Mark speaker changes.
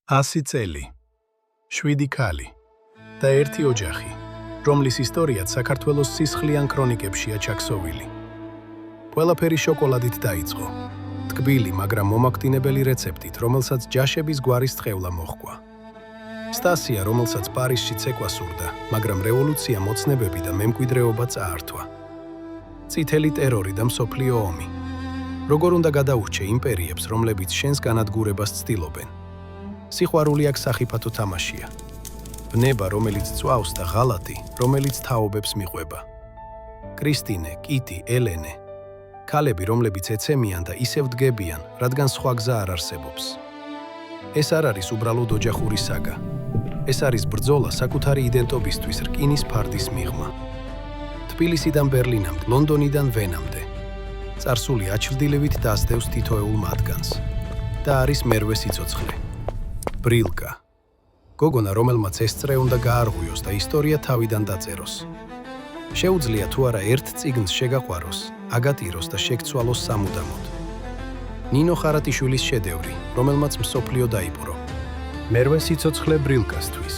Speaker 1: 100 წელი, 7 ქალი და 1 ოჯახი, რომლის ისტორიაც საქართველოს სისხლიან ქრონიკებშია ჩაქსოვილი. ყველაფერი შოკოლადით დაიწყო, ტკბილი, მაგრამ მომაკვდინებელი რეცეპტით, რომელსაც ჯაშების გვარის წყევლა მოჰყვა. სტასია, რომელსაც პარიზში ცეკვა სურდა, მაგრამ რევოლუცია, მოცნებები და მემკვიდრეობა წაართვა. წითელი ტერორი და მსოფლიო ომი. როგორ უნდა გადაურჩე იმპერიებს, რომლებიც შენს განადგურებას ცდილობენ. სიყვარული აქ სახიფათო თამაშია. ბნება, რომელიც წვავს და ღალატი, რომელიც თაობებს მიყვება. კრისტინე, კიტი, ელენე. ქალები, რომლებიც ეცემიან და ისევ დგებიან, რადგან სხვა გზა არ არსებობს. ეს არ არის უბრალოდ ოჯახური საგა. ეს არის ბრძოლა საკუთარი იდენტობისთვის რკინის ფარდის მიღმა. თბილისიდან ბერლინამდე, ლონდონიდან ვენამდე. წარსული აჩრდილივით დასდევს თითოეულ მათგანს. და არის მერვე სიცოცხლე. ბრილკა. გოგონა, რომელმაც ეს წრე უნდა გაარღვიოს და ისტორია თავიდან დაწეროს. შეუძლია თუ არა ერთ წიგნს შეგაყვაროს, აგატიროს და შეგცვალოს სამუდამოდ. ნინო ხარატიშვილის შედევრი, რომელმაც მსოფლიო დაიპყრო. მერვე სიცოცხლე ბრილკასთვის.